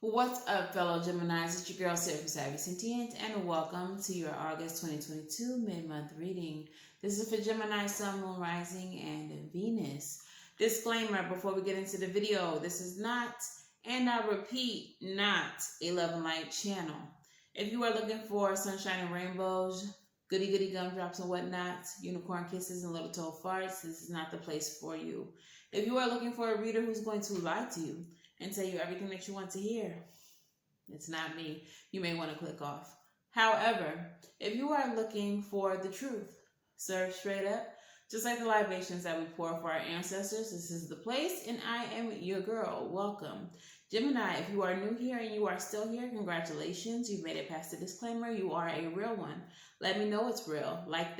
What's up, fellow Geminis? It's your girl, Savy from Savy, Sentient, and welcome to your August 2022 mid-month reading. This is for Gemini, Sun, Moon, Rising, and Venus. Disclaimer before we get into the video, this is not, and I repeat, not a love and light channel. If you are looking for sunshine and rainbows, goody gumdrops and whatnot, unicorn kisses and little toe farts, this is not the place for you. If you are looking for a reader who's going to lie to you and tell you everything that you want to hear, it's not me. You may want to click off. However, if you are looking for the truth, served straight up, just like the libations that we pour for our ancestors, this is the place, and I am your girl. Welcome. Gemini, if you are new here and you are still here, congratulations. You've made it past the disclaimer. You are a real one. Let me know it's real. Like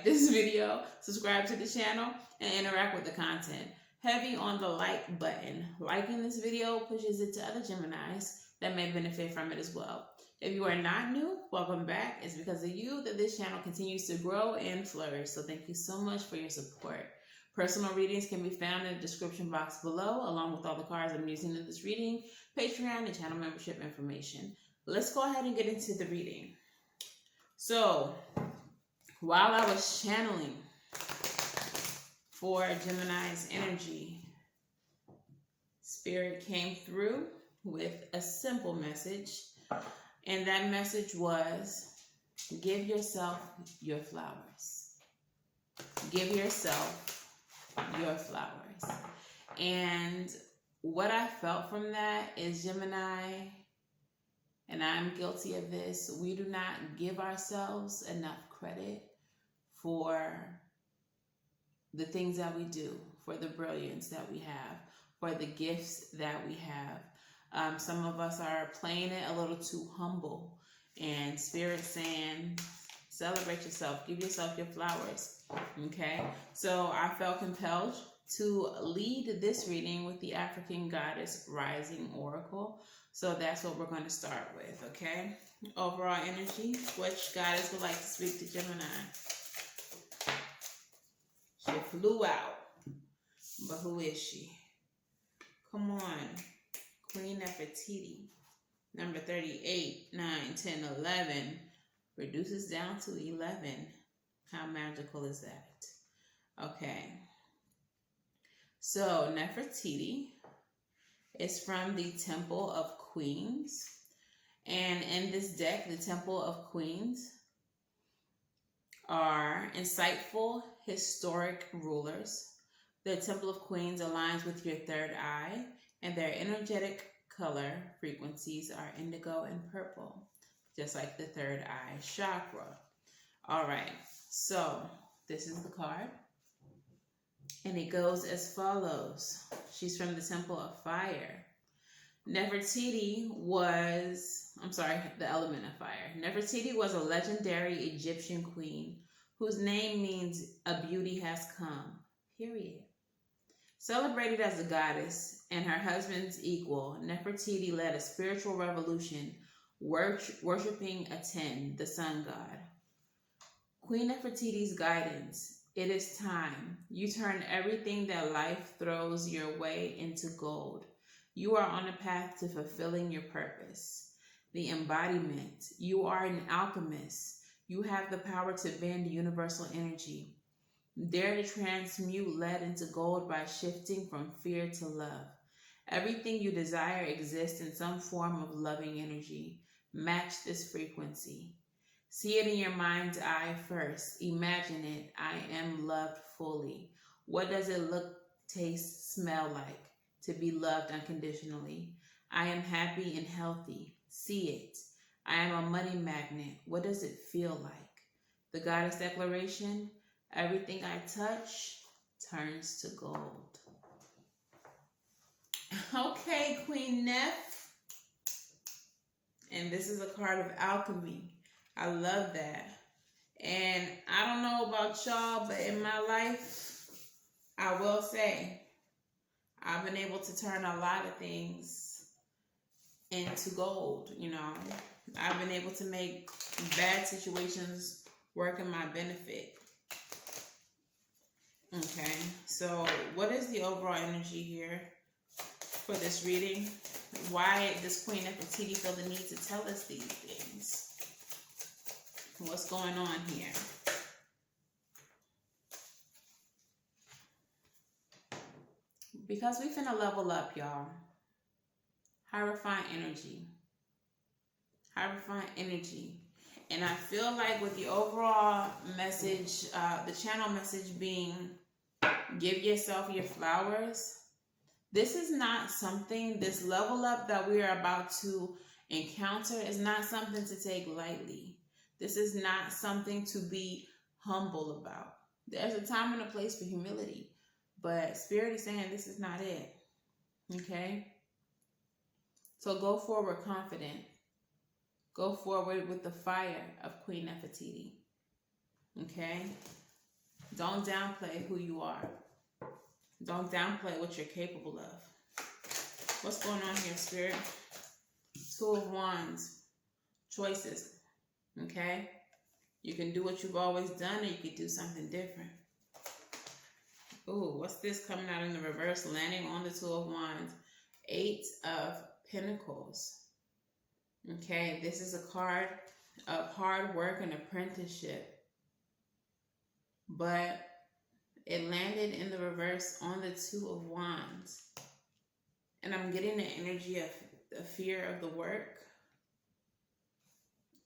this video, subscribe to the channel, and interact with the content. Heavy on the like button. Liking this video pushes it to other Geminis that may benefit from it as well. If you are not new, welcome back. It's because of you that this channel continues to grow and flourish. So thank you so much for your support. Personal readings can be found in the description box below, along with all the cards I'm using in this reading, Patreon, and channel membership information. Let's go ahead and get into the reading. So, while I was channeling for Gemini's energy, Spirit came through with a simple message, and that message was, give yourself your flowers. Give yourself your flowers. And what I felt from that is, Gemini, and I'm guilty of this, we do not give ourselves enough credit for the things that we do, for the brilliance that we have, for the gifts that we have. Some of us are playing it a little too humble, and Spirit saying, celebrate yourself, give yourself your flowers. Okay, so I felt compelled to lead this reading with the African Goddess Rising Oracle. So that's what we're going to start with, okay? Overall energy, which goddess would like to speak to Gemini? She flew out, but who is she? Come on, Queen Nefertiti, number 38, 9, 10, 11, reduces down to 11. How magical is that? Okay, so Nefertiti is from the Temple of Queens, and in this deck, the Temple of Queens are insightful, historic rulers. The Temple of Queens aligns with your third eye, and their energetic color frequencies are indigo and purple, just like the third eye chakra. All right, so this is the card, and it goes as follows. She's from the Temple of Fire. Nefertiti was, the element of fire. Nefertiti was a legendary Egyptian queen whose name means a beauty has come, period. Celebrated as a goddess and her husband's equal, Nefertiti led a spiritual revolution, worshiping Aten, the sun god. Queen Nefertiti's guidance. It is time. You turn everything that life throws your way into gold. You are on a path to fulfilling your purpose. The embodiment. You are an alchemist. You have the power to bend universal energy. Dare to transmute lead into gold by shifting from fear to love. Everything you desire exists in some form of loving energy. Match this frequency. See it in your mind's eye first. Imagine it. I am loved fully. What does it look, taste, smell like to be loved unconditionally? I am happy and healthy. See it. I am a money magnet. What does it feel like? The Goddess Declaration. Everything I touch turns to gold. Okay, Queen Neff. And this is a card of alchemy. I love that. And I don't know about y'all, but in my life, I will say, I've been able to turn a lot of things into gold, you know. I've been able to make bad situations work in my benefit. Okay, so what is the overall energy here for this reading? Why does Queen Nefertiti feel the need to tell us these things? What's going on here? Because we finna level up, y'all. High refined energy. High refined energy. And I feel like with the overall message, the channel message being, give yourself your flowers. This is not something, this level up that we are about to encounter is not something to take lightly. This is not something to be humble about. There's a time and a place for humility, but Spirit is saying this is not it. Okay? So go forward confident. Go forward with the fire of Queen Nefertiti. Okay? Don't downplay who you are. Don't downplay what you're capable of. What's going on here, Spirit? Two of Wands. Choices. Okay? You can do what you've always done, or you could do something different. Ooh, what's this coming out in the reverse? Landing on the Two of Wands. Eight of Pentacles. Okay, this is a card of hard work and apprenticeship. But it landed in the reverse on the Two of Wands. And I'm getting the energy of a fear of the work.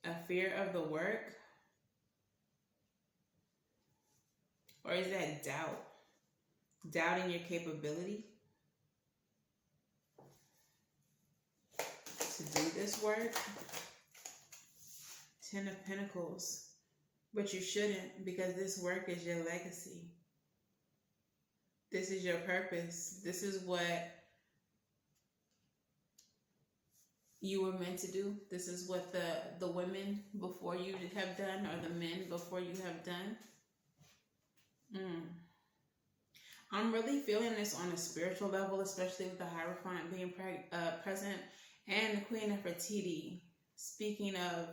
A fear of the work. Or is that doubt? Doubting your capability to do this work. Ten of Pentacles. But you shouldn't, because this work is your legacy. This is your purpose. This is what you were meant to do. This is what the women before you have done, or the men before you have done. I'm really feeling this on a spiritual level, especially with the Hierophant being present, and Queen Nefertiti, speaking of,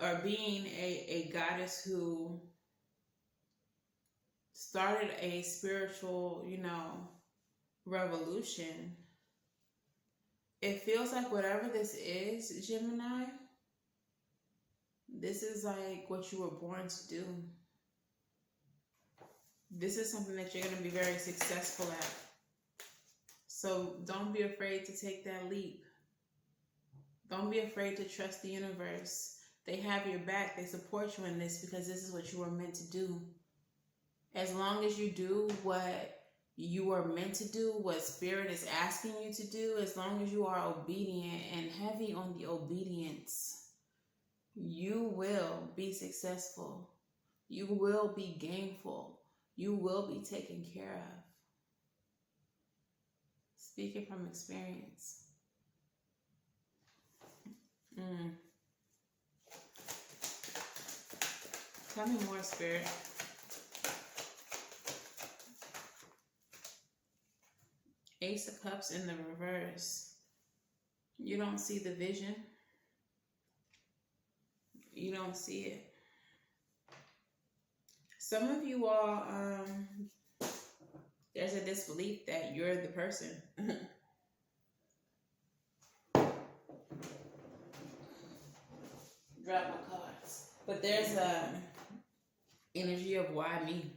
or being a goddess who started a spiritual, revolution. It feels like whatever this is, Gemini, this is like what you were born to do. This is something that you're going to be very successful at. So don't be afraid to take that leap. Don't be afraid to trust the universe. They have your back. They support you in this because this is what you were meant to do. As long as you do what you are meant to do, what Spirit is asking you to do, as long as you are obedient and heavy on the obedience, you will be successful. You will be gainful. You will be taken care of. Speaking from experience. Tell me more, Spirit. Ace of Cups in the reverse. You don't see the vision. You don't see it. Some of you all, there's a disbelief that you're the person. Drop my cards. But there's a energy of why me?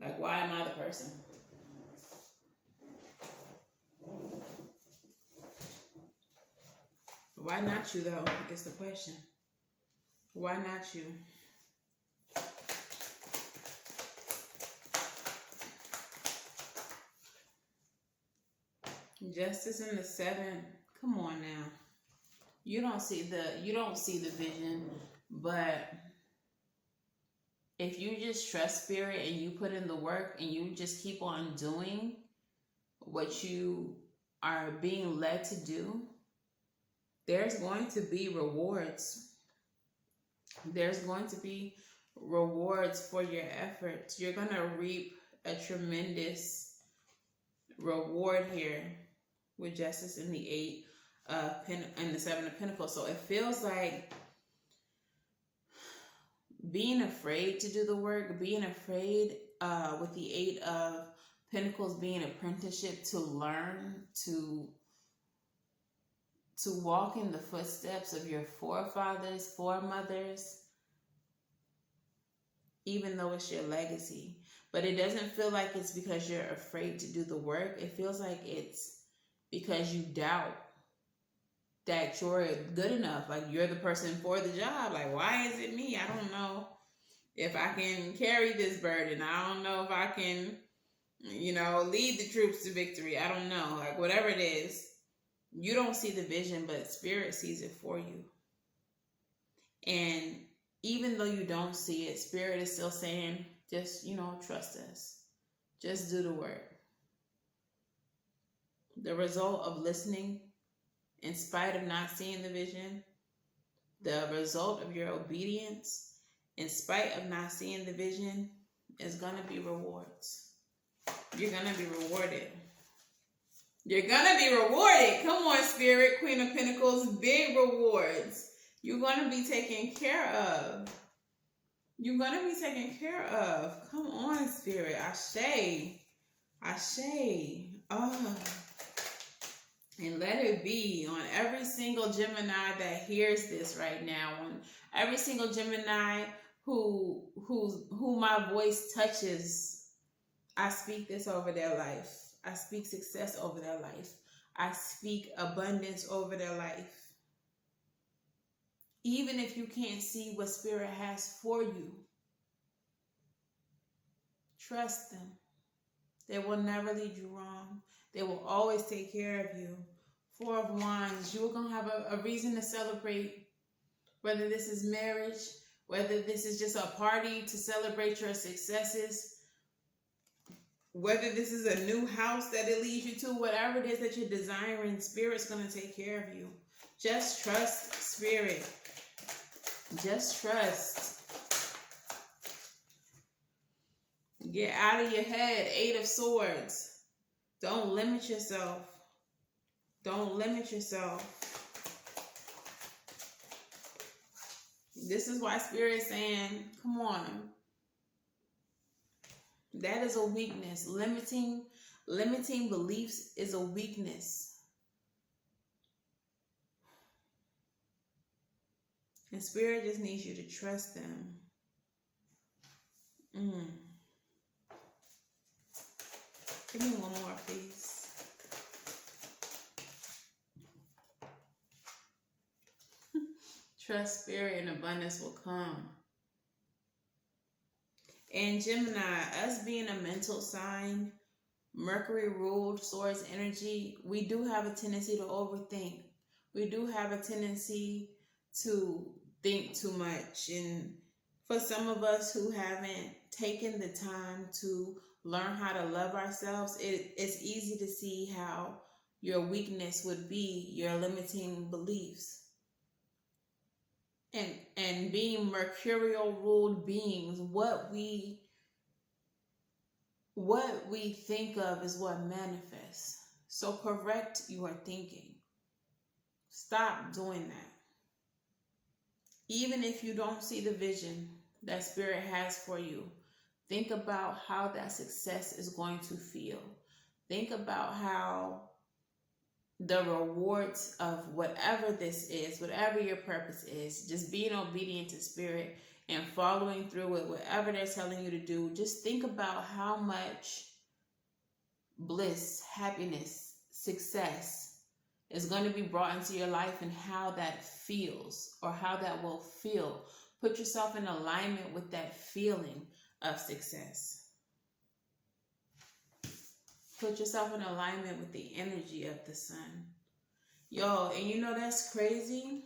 Like, why am I the person? Why not you, though, is the question. Why not you? Justice in the 7. Come on now. You don't see the vision, but if you just trust Spirit and you put in the work and you just keep on doing what you are being led to do, there's going to be rewards. There's going to be rewards for your efforts. You're going to reap a tremendous reward here with Justice in the 8 and the 7 of Pentacles. So it feels like being afraid to do the work, being afraid with the 8 of Pentacles being apprenticeship, to learn, to to walk in the footsteps of your forefathers, foremothers, even though it's your legacy. But it doesn't feel like it's because you're afraid to do the work. It feels like it's because you doubt that you're good enough. Like you're the person for the job. Like, why is it me? I don't know if I can carry this burden. I don't know if I can, lead the troops to victory. I don't know. Like whatever it is, you don't see the vision, but Spirit sees it for you. And even though you don't see it, Spirit is still saying, just, trust us. Just do the work. The result of listening, in spite of not seeing the vision, the result of your obedience, in spite of not seeing the vision, is going to be rewards. You're going to be rewarded. You're going to be rewarded. Come on, Spirit, Queen of Pentacles, big rewards. You're going to be taken care of. You're going to be taken care of. Come on, Spirit. Ashe. Ashe. Oh. And let it be on every single Gemini that hears this right now. On every single Gemini who my voice touches. I speak this over their life. I speak success over their life. I speak abundance over their life. Even if you can't see what Spirit has for you, trust them. They will never lead you wrong. They will always take care of you. Four of Wands, you're going to have a reason to celebrate. Whether this is marriage, whether this is just a party to celebrate your successes, whether this is a new house that it leads you to, whatever it is that you're desiring, Spirit's going to take care of you. Just trust Spirit. Just trust. Get out of your head. 8 of Swords. Don't limit yourself. Don't limit yourself. This is why Spirit is saying, come on. That is a weakness. Limiting beliefs is a weakness. And Spirit just needs you to trust them. Give me one more, please. Trust Spirit and abundance will come. And Gemini, us being a mental sign, Mercury ruled Swords energy, we do have a tendency to overthink. We do have a tendency to think too much. And for some of us who haven't taken the time to learn how to love ourselves, it's easy to see how your weakness would be your limiting beliefs. And being mercurial ruled beings, what we think of is what manifests. So correct your thinking. Stop doing that. Even if you don't see the vision that Spirit has for you, think about how that success is going to feel. Think about how the rewards of whatever this is, whatever your purpose is, just being obedient to Spirit and following through with whatever they're telling you to do. Just think about how much bliss, happiness, success is going to be brought into your life and how that feels or how that will feel. Put yourself in alignment with that feeling of success. Put yourself in alignment with the energy of the sun. Yo, and that's crazy.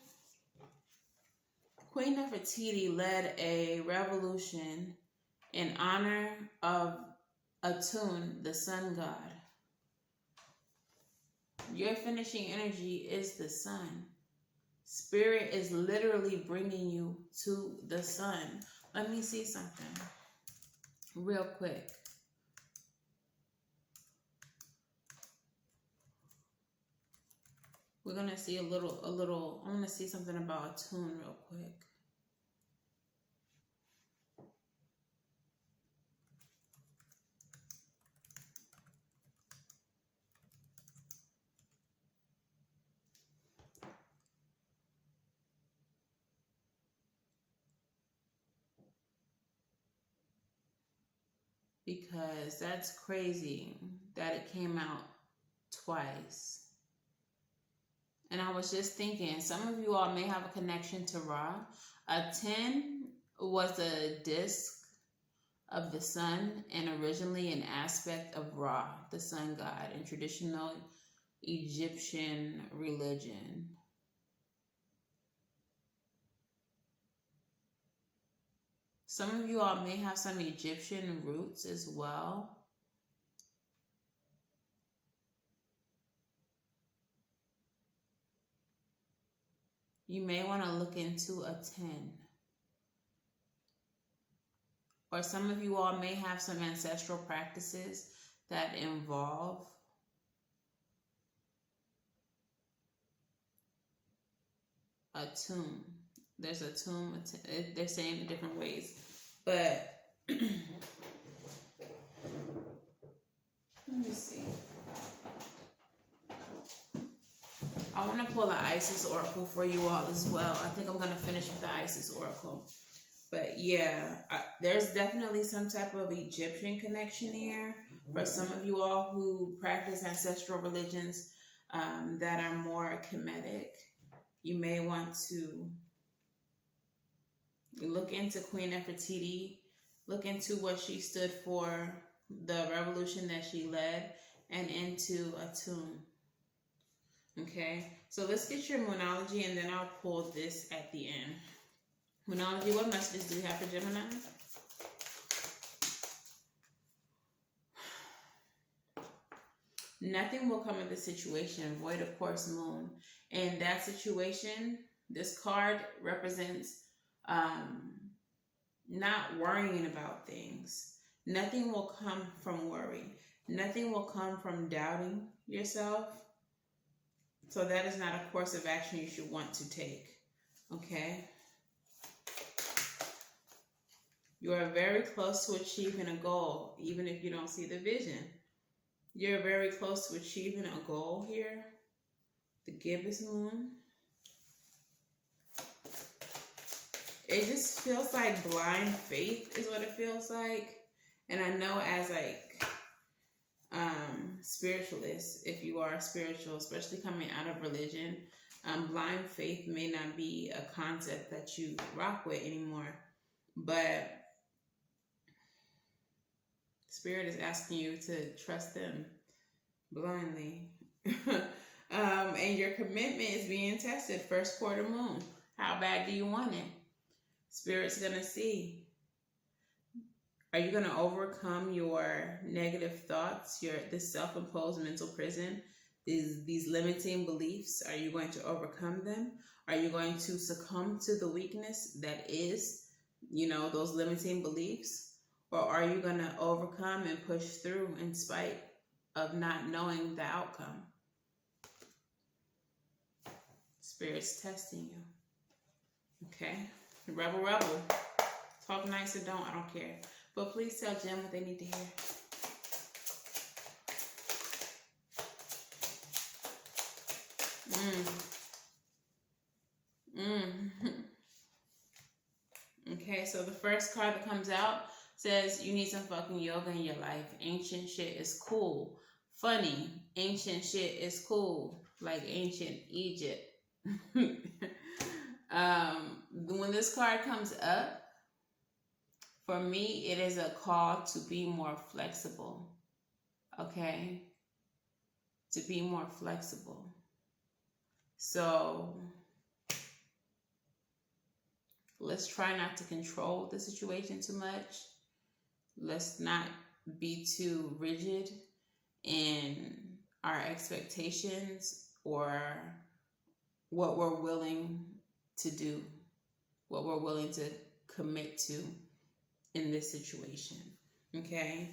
Queen Nefertiti led a revolution in honor of Atun, the sun god. Your finishing energy is the sun. Spirit is literally bringing you to the sun. Let me see something real quick. We're going to see I want to see something about Atun real quick. because that's crazy that it came out twice. And I was just thinking, some of you all may have a connection to Ra. A 10 was a disc of the sun and originally an aspect of Ra, the sun god, in traditional Egyptian religion. Some of you all may have some Egyptian roots as well. You may want to look into a 10. Or some of you all may have some ancestral practices that involve a tomb. There's a tomb. They're saying it different ways. But let me see. I want to pull the Isis Oracle for you all as well. I think I'm going to finish with the Isis Oracle. But yeah, there's definitely some type of Egyptian connection here for some of you all who practice ancestral religions that are more Kemetic. You may want to look into Queen Nefertiti, look into what she stood for, the revolution that she led, and into a tomb. Okay, so let's get your Moonology, and then I'll pull this at the end. Moonology, what messages do we have for Gemini? Nothing will come of the situation, void of course moon. In that situation, this card represents not worrying about things. Nothing will come from worry. Nothing will come from doubting yourself. So that is not a course of action you should want to take. Okay? You are very close to achieving a goal, even if you don't see the vision. You're very close to achieving a goal here. The gibbous moon. It just feels like blind faith is what it feels like. And I know as like spiritualists, if you are spiritual, especially coming out of religion, blind faith may not be a concept that you rock with anymore. But Spirit is asking you to trust them blindly. And your commitment is being tested. First quarter moon. How bad do you want it? Spirit's going to see. Are you going to overcome your negative thoughts, this self-imposed mental prison, these limiting beliefs? Are you going to overcome them? Are you going to succumb to the weakness that is, those limiting beliefs? Or are you going to overcome and push through in spite of not knowing the outcome? Spirit's testing you. Okay? Rebel. Talk nice or don't, I don't care. But please tell Gem what they need to hear. Okay, so the first card that comes out says you need some fucking yoga in your life. Ancient shit is cool. Funny. Ancient shit is cool. Like ancient Egypt. When this card comes up, for me, it is a call to be more flexible. Okay? To be more flexible. So, let's try not to control the situation too much. Let's not be too rigid in our expectations or what we're willing to do, what we're willing to commit to in this situation. Okay?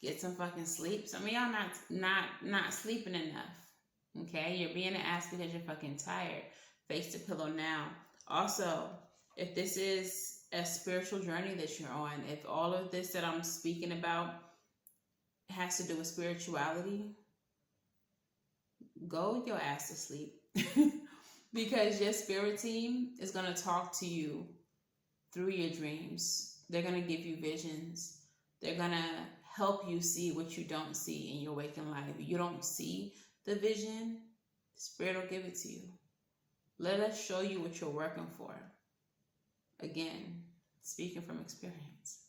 Get some fucking sleep. Some of y'all not sleeping enough. Okay? You're being an ass because you're fucking tired. Face the pillow now. Also, if this is a spiritual journey that you're on, if all of this that I'm speaking about has to do with spirituality, go your ass to sleep. Because your spirit team is going to talk to you through your dreams, They're going to give you visions. They're going to help you see what you don't see in your waking life. If you don't see the vision, Spirit will give it to you. Let us show you what you're working for. Again, speaking from experience.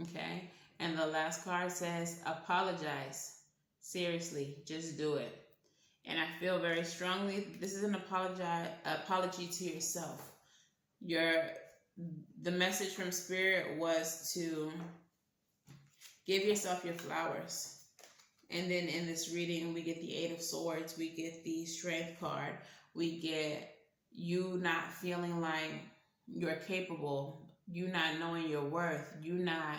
Okay? And the last card says, apologize. Seriously, just do it. And I feel very strongly, this is an apology to yourself. The message from Spirit was to give yourself your flowers. And then in this reading, we get the Eight of Swords, we get the Strength card, we get you not feeling like you're capable, you not knowing your worth, you not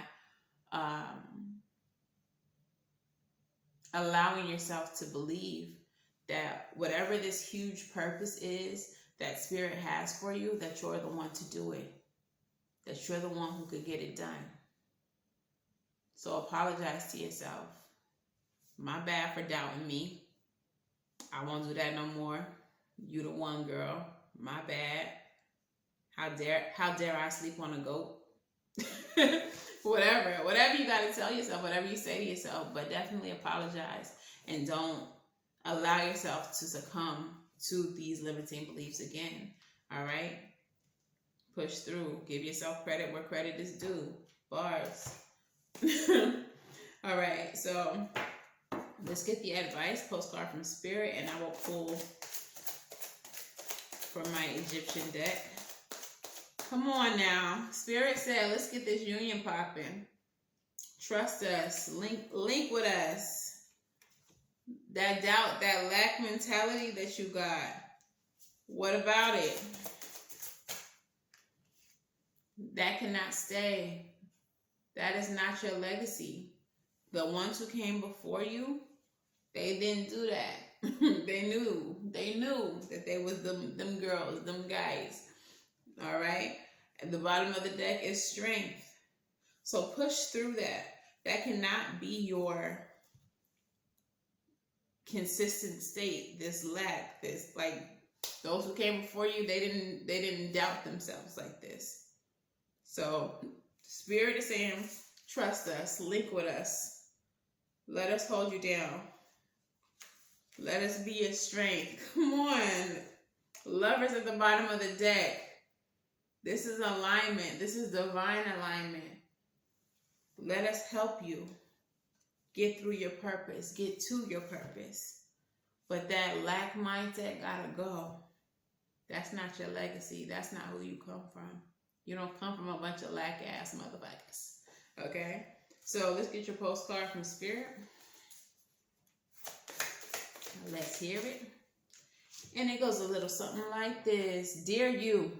allowing yourself to believe that whatever this huge purpose is that Spirit has for you, that you're the one to do it, that you're the one who could get it done. So apologize to yourself. My bad for doubting me. I won't do that no more. You the one, girl. My bad. How dare I sleep on a goat? Whatever you got to tell yourself, whatever you say to yourself, but definitely apologize and don't allow yourself to succumb to these limiting beliefs again. All right? Push through. Give yourself credit where credit is due. Bars. All right, so let's get the advice postcard from Spirit, and I will pull from my Egyptian deck. Come on now. Spirit said, let's get this union popping. Trust us. Link with us. That doubt, that lack mentality that you got, what about it? That cannot stay. That is not your legacy. The ones who came before you, they didn't do that. They knew that they was them girls, them guys. All right? At the bottom of the deck is strength. So push through that. That cannot be your consistent state, this lack, this, like, those who came before you, they didn't doubt themselves like this. So Spirit is saying, trust us, link with us. Let us hold you down. Let us be your strength. Come on. Lovers at the bottom of the deck. This is alignment. This is divine alignment. Let us help you get through your purpose, get to your purpose. But that lack mindset gotta go. That's not your legacy. That's not who you come from. You don't come from a bunch of lack-ass motherfuckers. Okay? So let's get your postcard from Spirit. Let's hear it. And it goes a little something like this. Dear you,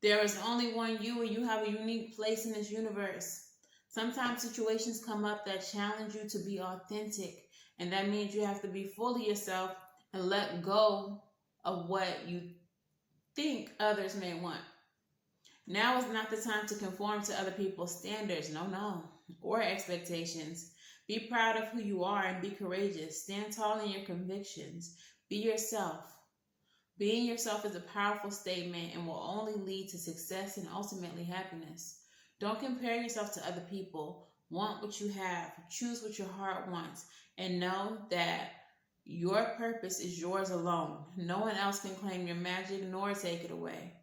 there is only one you, and you have a unique place in this universe. Sometimes situations come up that challenge you to be authentic, and that means you have to be fully yourself and let go of what you think others may want. Now is not the time to conform to other people's standards, no, or expectations. Be proud of who you are and be courageous. Stand tall in your convictions. Be yourself. Being yourself is a powerful statement and will only lead to success and ultimately happiness. Don't compare yourself to other people. Want what you have. Choose what your heart wants. And know that your purpose is yours alone. No one else can claim your magic nor take it away.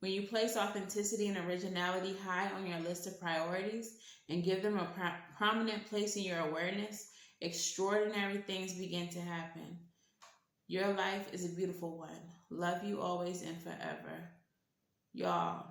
When you place authenticity and originality high on your list of priorities and give them a prominent place in your awareness, extraordinary things begin to happen. Your life is a beautiful one. Love you always and forever. Y'all,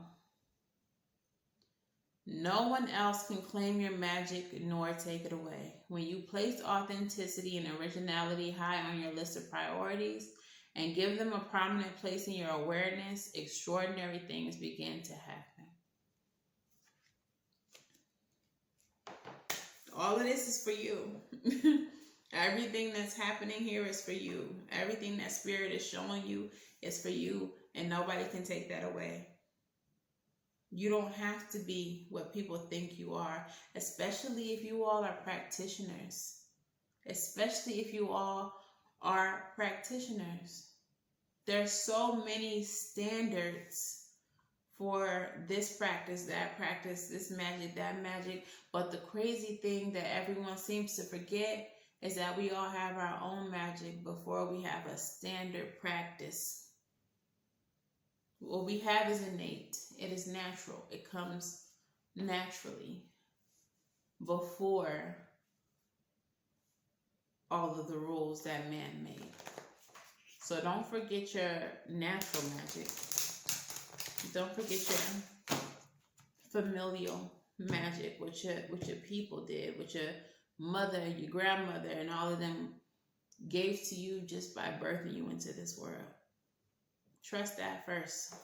no one else can claim your magic nor take it away. When you place authenticity and originality high on your list of priorities and give them a prominent place in your awareness, extraordinary things begin to happen. All of this is for you. Everything that's happening here is for you. Everything that Spirit is showing you is for you, and nobody can take that away. You don't have to be what people think you are, especially if you all are practitioners. Especially if you all are practitioners. There's so many standards for this practice, that practice, this magic, that magic. But the crazy thing that everyone seems to forget is that we all have our own magic before we have a standard practice. What we have is innate. It is natural. It comes naturally before all of the rules that man made. So don't forget your natural magic. Don't forget your familial magic, what your people did, what your mother, your grandmother, and all of them gave to you just by birthing you into this world. Trust that first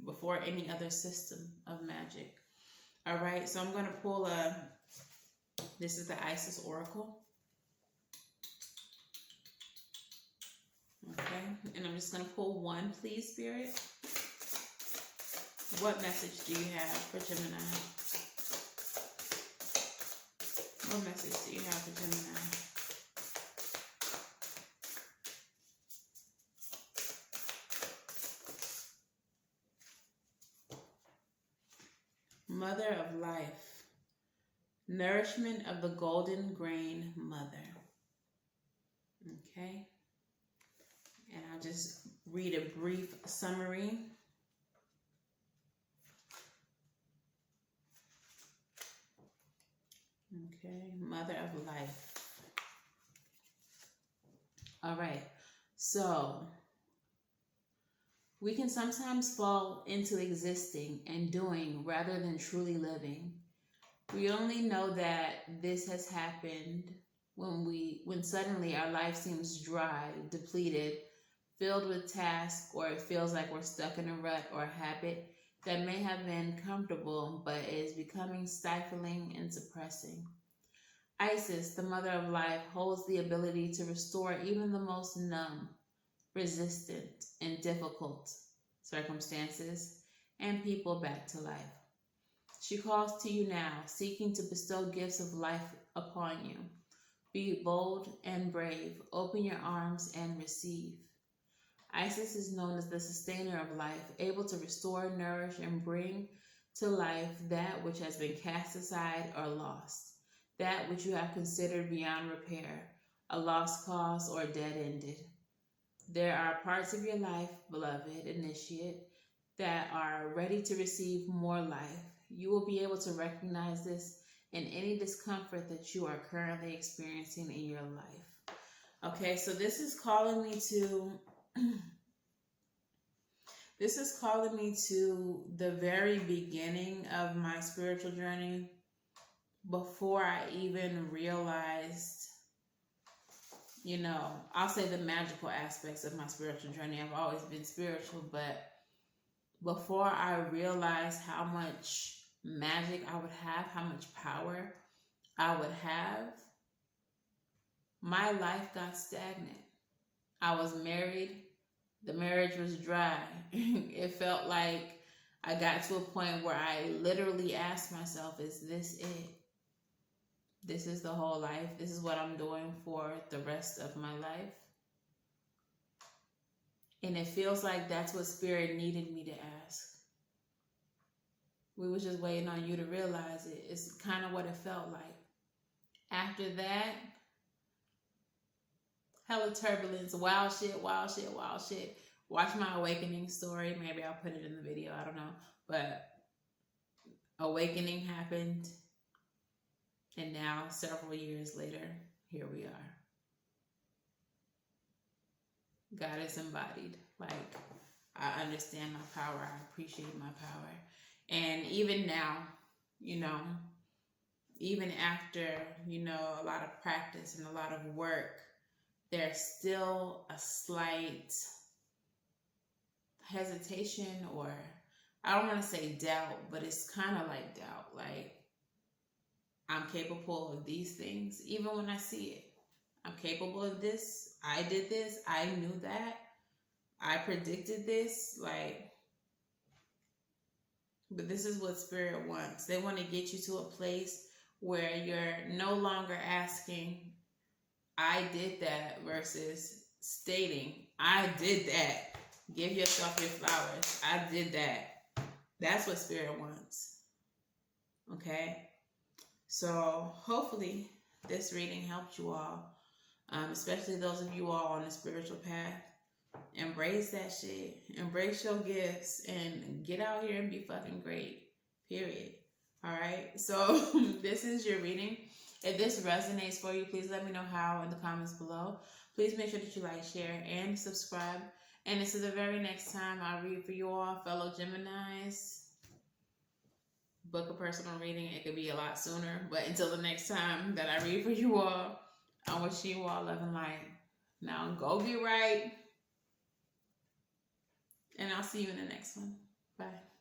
before any other system of magic. All right, so I'm going to pull this is the Isis Oracle. Okay, and I'm just going to pull one, please, Spirit. What message do you have for Gemini? What message do you have for Gemini? Mother of life, nourishment of the golden grain mother. Okay, and I'll just read a brief summary. Okay, mother of life. All right, so we can sometimes fall into existing and doing rather than truly living. We only know that this has happened when suddenly our life seems dry, depleted, filled with tasks, or it feels like we're stuck in a rut or a habit that may have been comfortable but is becoming stifling and suppressing. Isis, the mother of life, holds the ability to restore even the most numb, resistant, and difficult circumstances and people back to life. She calls to you now, seeking to bestow gifts of life upon you. Be bold and brave. Open your arms and receive. Isis is known as the sustainer of life, able to restore, nourish, and bring to life that which has been cast aside or lost, that which you have considered beyond repair, a lost cause, or dead-ended. There are parts of your life, beloved initiate, that are ready to receive more life. You will be able to recognize this in any discomfort that you are currently experiencing in your life. Okay, so this is calling me to the very beginning of my spiritual journey, before I even realized, I'll say the magical aspects of my spiritual journey. I've always been spiritual, but before I realized how much magic I would have, how much power I would have, my life got stagnant. I was married. The marriage was dry. It felt like I got to a point where I literally asked myself, is this it? This is the whole life? This is what I'm doing for the rest of my life? And it feels like that's what Spirit needed me to ask. We were just waiting on you to realize it. It's kind of what it felt like. After that, hella turbulence, wild shit. Watch my awakening story. Maybe I'll put it in the video. I don't know. But awakening happened. And now, several years later, here we are. God is embodied. Like, I understand my power. I appreciate my power. And even now, even after, a lot of practice and a lot of work, there's still a slight hesitation, or I don't want to say doubt, but it's kind of like doubt. Like, I'm capable of these things, even when I see it. I'm capable of this. I did this. I knew that. I predicted this. But this is what Spirit wants. They want to get you to a place where you're no longer asking, I did that, versus stating, I did that. Give yourself your flowers. I did that. That's what Spirit wants. Okay? So hopefully this reading helped you all, especially those of you all on the spiritual path. Embrace that shit. Embrace your gifts and get out here and be fucking great. Period. All right. So this is your reading. If this resonates for you, please let me know how in the comments below. Please make sure that you like, share, and subscribe. And this is the very next time I read for you all, fellow Geminis. Book a personal reading. It could be a lot sooner. But until the next time that I read for you all, I wish you all love and light. Now go get right. And I'll see you in the next one. Bye.